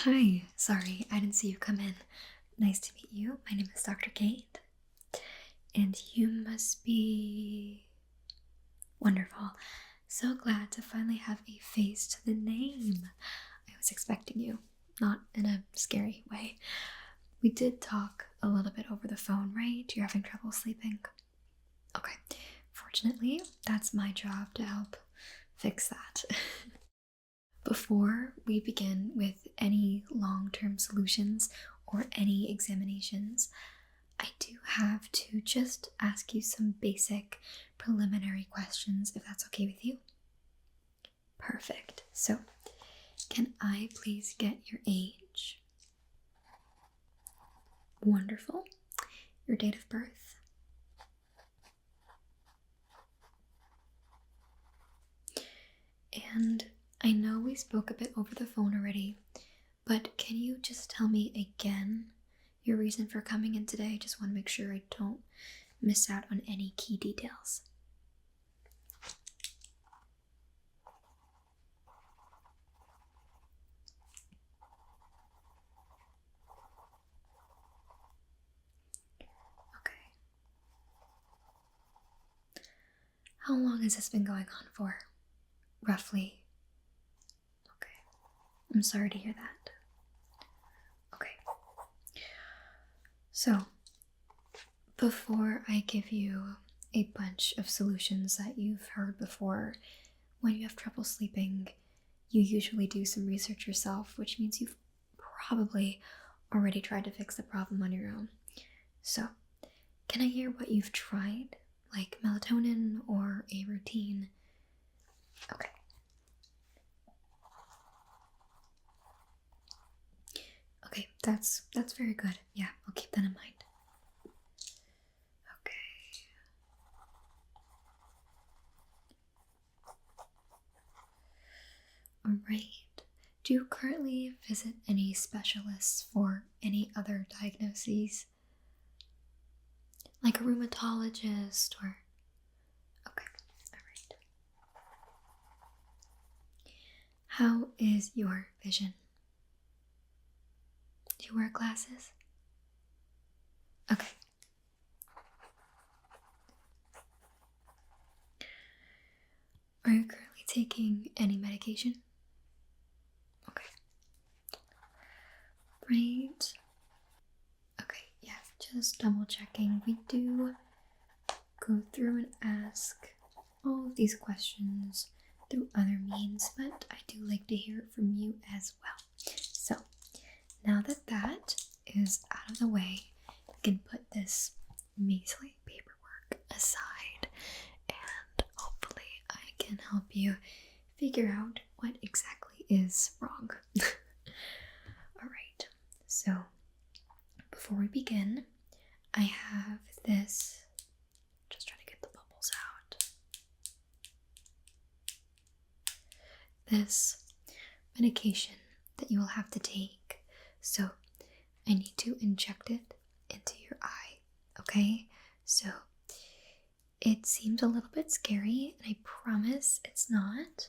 Hi, sorry, I didn't see you come in. Nice to meet you. My name is Dr. Kate, and you must be wonderful. So glad to finally have a face to the name. I was expecting you, not in a scary way. We did talk a little bit over the phone, right? You're having trouble sleeping? Okay. Fortunately, that's my job to help fix that. Before we begin with any long term solutions or any examinations, I do have to just ask you some basic preliminary questions if that's okay with you. Perfect. So, can I please get your age? Wonderful. Your date of birth? And I know we spoke a bit over the phone already, but can you just tell me again your reason for coming in today? I just want to make sure I don't miss out on any key details. Okay. How long has this been going on for? Roughly? Okay. I'm sorry to hear that. Okay. So, before I give you a bunch of solutions that you've heard before, when you have trouble sleeping, you usually do some research yourself, which means you've probably already tried to fix the problem on your own. So, can I hear what you've tried? Like melatonin or a routine? Okay. Okay, that's very good. Yeah, I'll keep that in mind. Okay. All right. Do you currently visit any specialists for any other diagnoses? Like a rheumatologist or. Okay, all right. How is your vision? Do you wear glasses? Okay. Are you currently taking any medication? Okay. Right. Okay, yeah, just double checking. We do go through and ask all of these questions through other means, but I do like to hear it from you as well. So, now that that is out of the way, we can put this measly paperwork aside and hopefully I can help you figure out what exactly is wrong. Alright, so before we begin, I have this, just trying to get the bubbles out, this medication that you will have to take. So I need to inject it into your eye, okay? So it seems a little bit scary, and I promise it's not,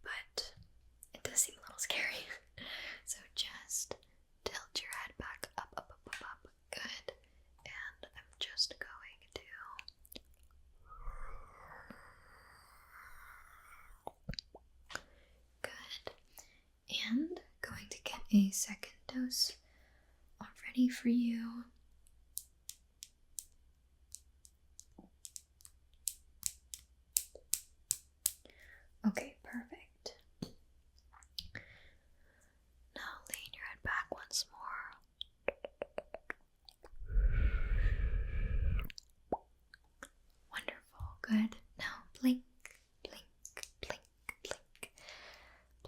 but it does seem a little scary. So just tilt your head back up, up, up, up, up. Good. And I'm just going to good. And going to get a second dose all ready for you. Okay, perfect. Now lean your head back once more. Wonderful, good. Now blink, blink, blink, blink.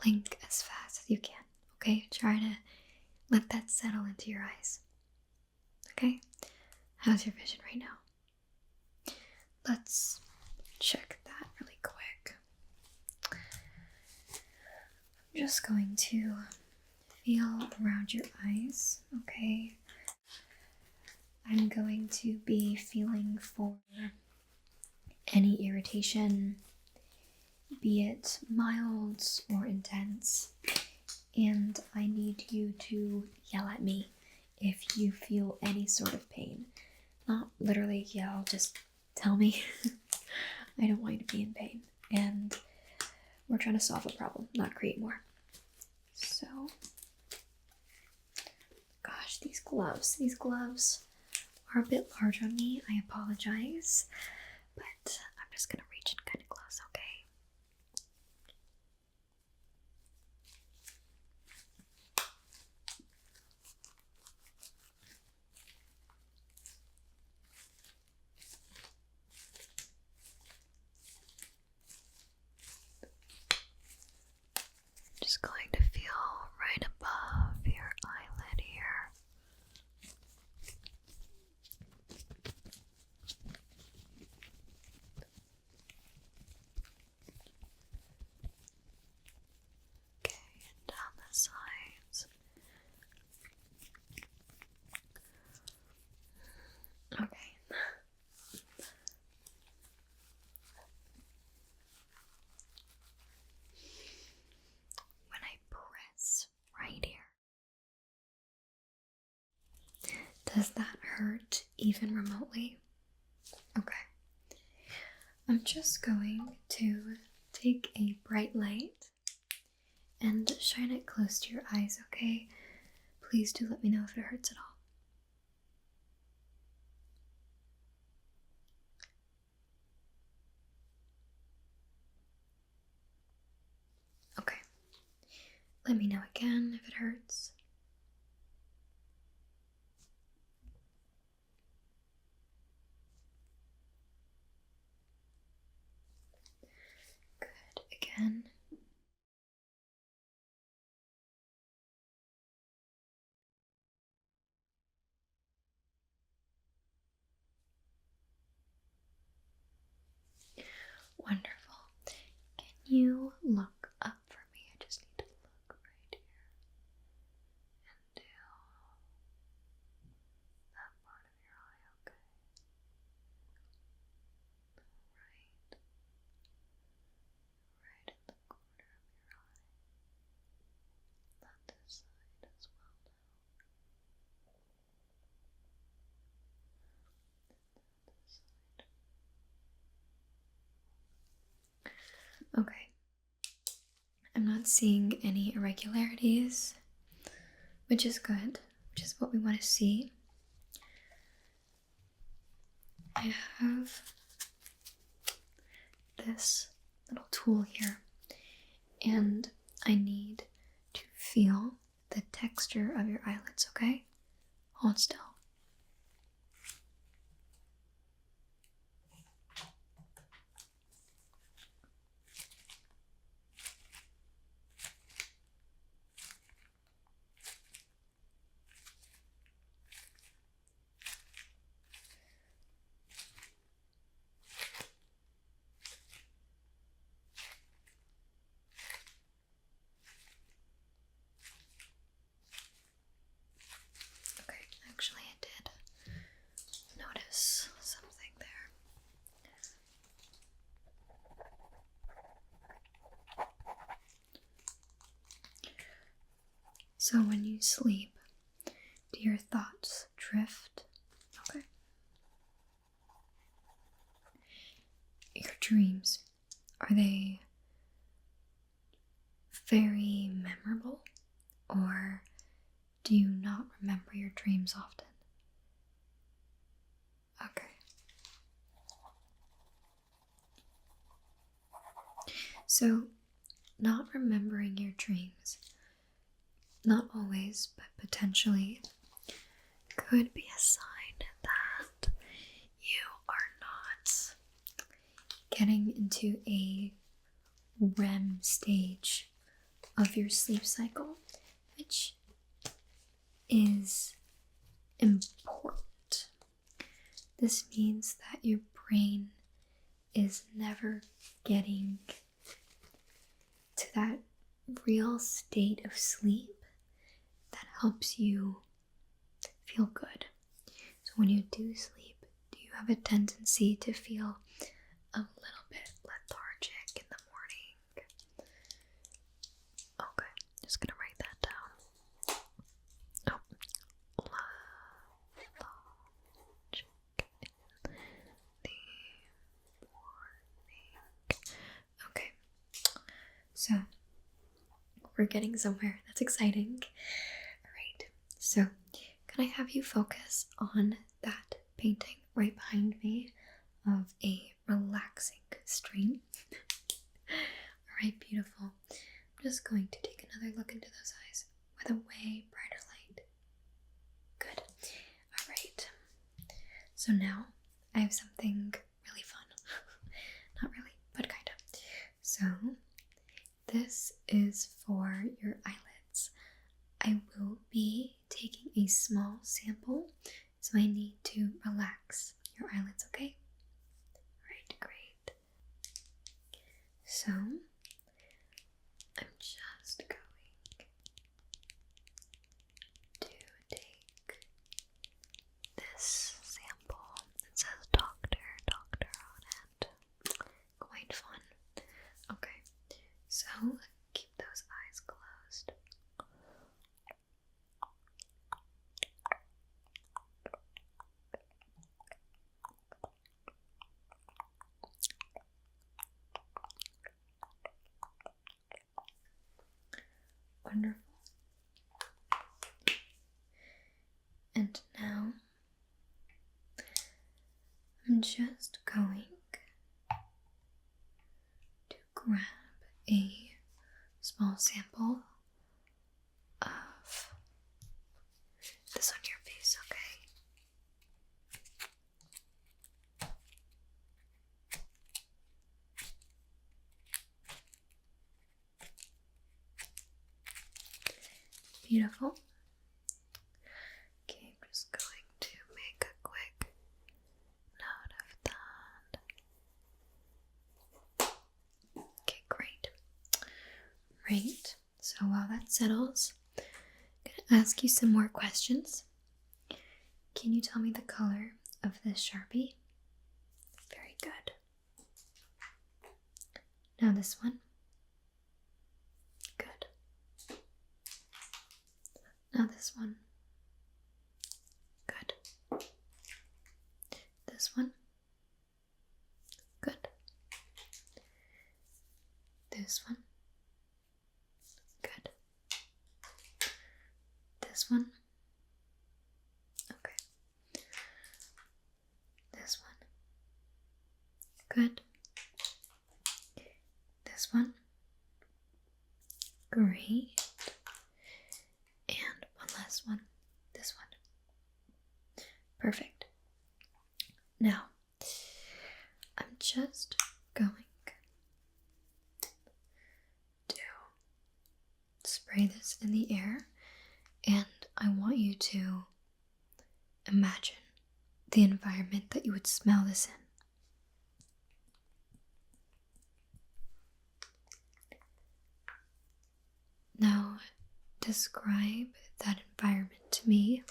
Blink as fast as you can, okay? Try to let that settle into your eyes. Okay? How's your vision right now? Let's check that really quick. I'm just going to feel around your eyes, okay? I'm going to be feeling for any irritation, be it mild or intense, and I need you to yell at me if you feel any sort of pain. Not literally yell, just tell me. I don't want you to be in pain, and we're trying to solve a problem, not create more. So, gosh, these gloves are a bit large on me. I apologize, but I'm just gonna reach in kind of close, okay? Just going to feel right above your eyelid here. Okay, and down the sides. Okay. When I press right here, does that hurt even remotely? Okay. I'm just going to take a bright light and shine it close to your eyes, okay? Please do let me know if it hurts at all. Okay. Let me know again if it hurts. Good. Again. Wonderful. Can you look up for me? I just need to look right here and down that part of your eye, okay? Right in the corner of your eye. Not this side as well now. This side. Okay. I'm not seeing any irregularities, which is good, which is what we want to see. I have this little tool here, and I need to feel the texture of your eyelids, okay? Hold still. Okay, actually I did notice something there. So when you sleep, do your thoughts drift? Okay. Your dreams, are they very memorable, or do you not remember your dreams often? Okay. So, not remembering your dreams, not always, but potentially, could be a sign that you are not getting into a REM stage of your sleep cycle, which is important. This means that your brain is never getting to that real state of sleep that helps you feel good. So when you do sleep, do you have a tendency to feel a little bit lethargic in the morning? Okay, just gonna write that we're getting somewhere. That's exciting. Alright, so can I have you focus on that painting right behind me of a relaxing stream? Alright, beautiful. I'm just going to take another look into those eyes with a way brighter light. Good. Alright. So now I have something really fun. Not really, but kind of. So this is for your eyelids. I will be taking a small sample, so I need to relax your eyelids, okay? Alright, great. So I'm just going to take this sample. It says doctor on it. Quite fun. Okay, so keep those eyes closed. Wonderful. And now I'm just going to grab a small sample of this on your face, okay? Beautiful. Okay, I'm just going to make a quick note of that. Okay, great. Right, so while that settles, I'm going to ask you some more questions. Can you tell me the color of this Sharpie? Very good. Now this one. Good. Now this one. Good. This one. Good. This one. Good. This one. Okay. This one. Good. This one. Great. And one last one. This one. Perfect. Now, I'm just going to spray this in the air, and I want you to imagine the environment that you would smell this in. Now, describe that environment to me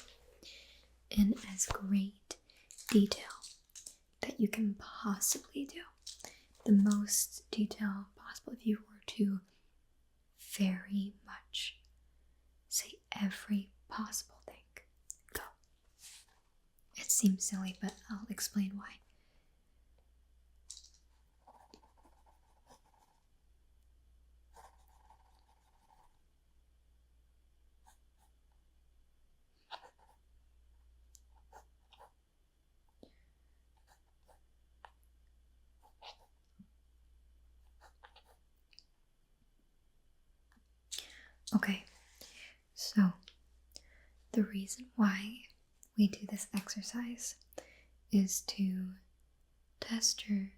in as great detail that you can possibly do. The most detail possible. If you were to very much say every possible thing, go. It seems silly, but I'll explain why. Okay, so the reason why we do this exercise is to test your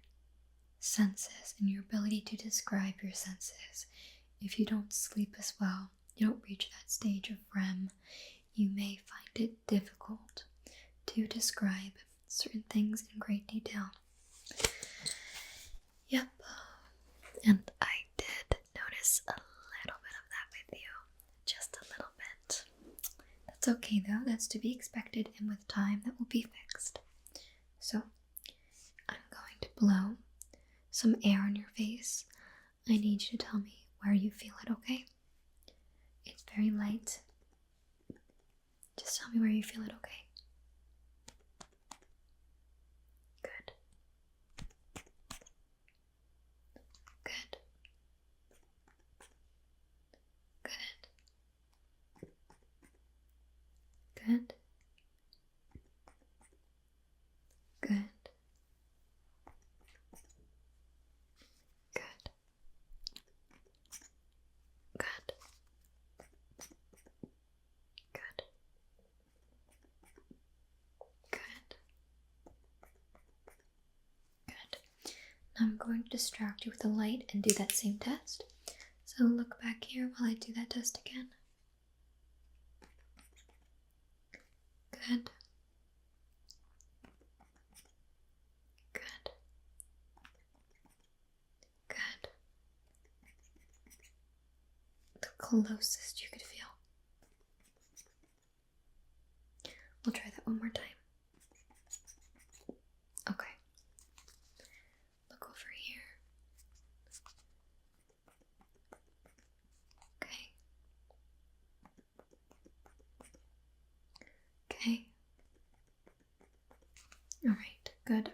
senses and your ability to describe your senses. If you don't sleep as well, you don't reach that stage of REM, you may find it difficult to describe certain things in great detail. Yep, and I did notice a little bit of that with you. Just a little bit. That's okay though, that's to be expected, and with time that will be fixed. So, I'm going to blow some air on your face. I need you to tell me where you feel it, okay? It's very light. Just tell me where you feel it, okay? Good. Good. I'm going to distract you with the light and do that same test. So look back here while I do that test again. Good. Good. Good. The closest you could feel. We'll try that one more time. Okay. Look over here. Okay. Okay. All right. Good.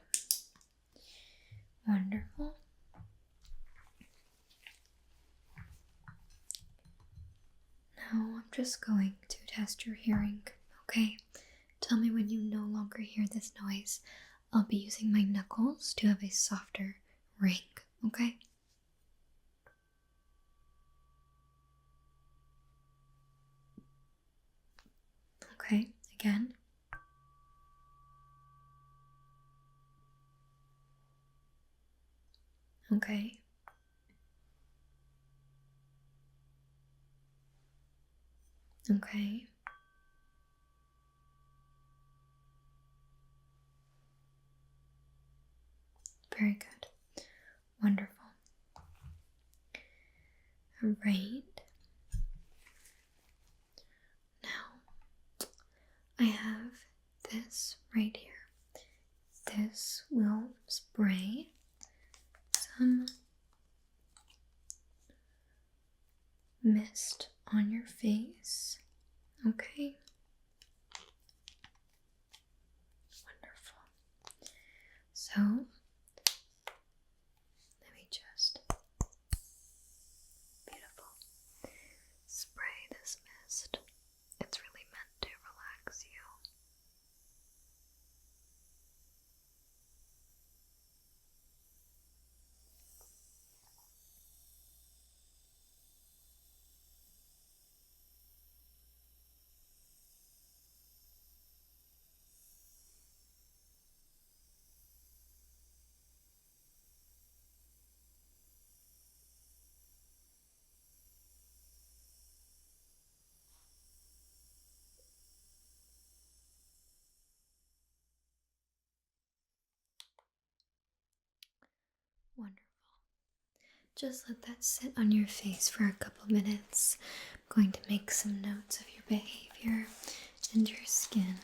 Wonderful. Now I'm just going to test your hearing, okay? Tell me when you no longer hear this noise. I'll be using my knuckles to have a softer ring, okay? Okay, again. Okay. Okay. Very good. Wonderful. All right. Now, I have this right here. This will spray some mist on your face. Okay. Wonderful. So, let me just beautiful. Spray this mist. It's really meant to relax you. Wonderful. Just let that sit on your face for a couple minutes. I'm going to make some notes of your behavior and your skin.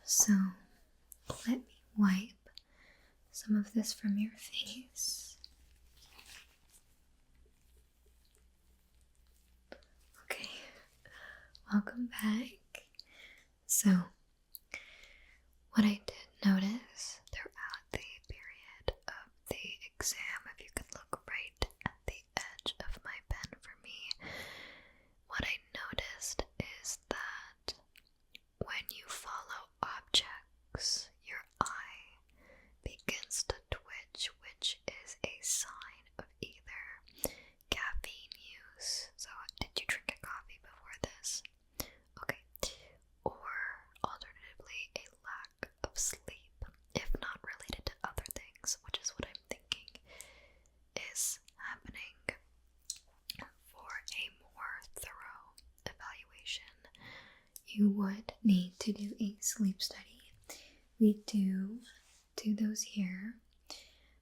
So, let me wipe some of this from your face. Okay, welcome back. So, what I did notice throughout the period of the exam, if you could look right at the edge of my pen for me, what I noticed is that when you follow objects, your eye begins to twitch, which is a sign of either caffeine use. So, did you drink a coffee before this? Okay. Or alternatively, a lack of sleep, if not related to other things, which is what I'm thinking is happening. For a more thorough evaluation, you would need to do a sleep study. We do those here,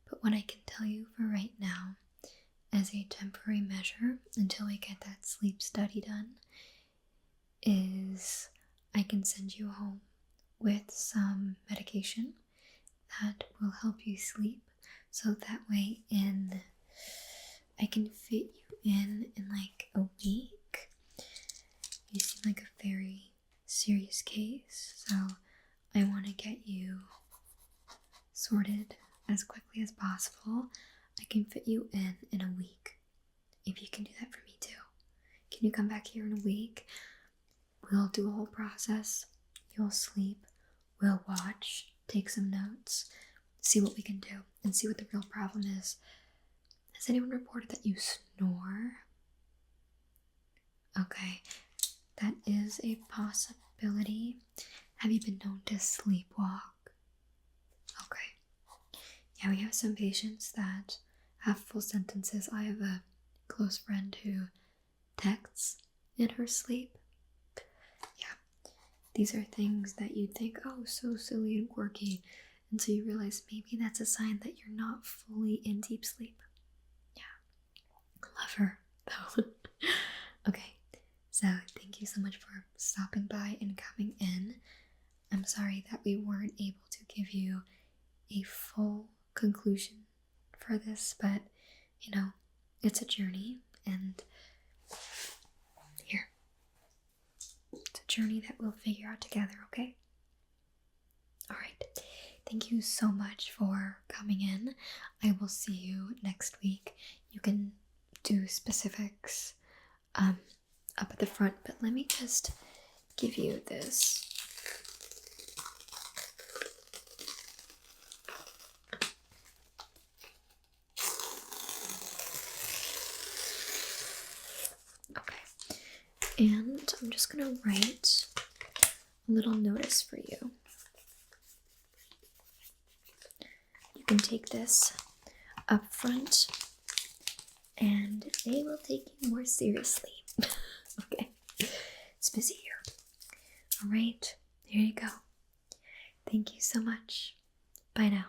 but what I can tell you for right now, as a temporary measure until we get that sleep study done, is I can send you home with some medication that will help you sleep, so that way I can fit you in like a week. You seem like a very serious case, so I want to get you sorted as quickly as possible. I can fit you in a week. If you can do that for me too. Can you come back here in a week? We'll do a whole process. You'll sleep. We'll watch, take some notes, see what we can do, and see what the real problem is. Has anyone reported that you snore? Okay, that is a possibility. Have you been known to sleepwalk? Okay. Yeah, we have some patients that have full sentences. I have a close friend who texts in her sleep. Yeah, these are things that you think, oh, so silly and quirky, until you realize maybe that's a sign that you're not fully in deep sleep. Yeah, love her though. Okay, so thank you so much for stopping by and coming in. I'm sorry that we weren't able to give you a full conclusion for this, but you know, it's a journey, and here, it's a journey that we'll figure out together, okay? Alright, thank you so much for coming in. I will see you next week. You can do specifics up at the front, but let me just give you this. And I'm just gonna write a little notice for you. You can take this up front and they will take you more seriously. Okay, it's busy here. All right, there you go. Thank you so much. Bye now.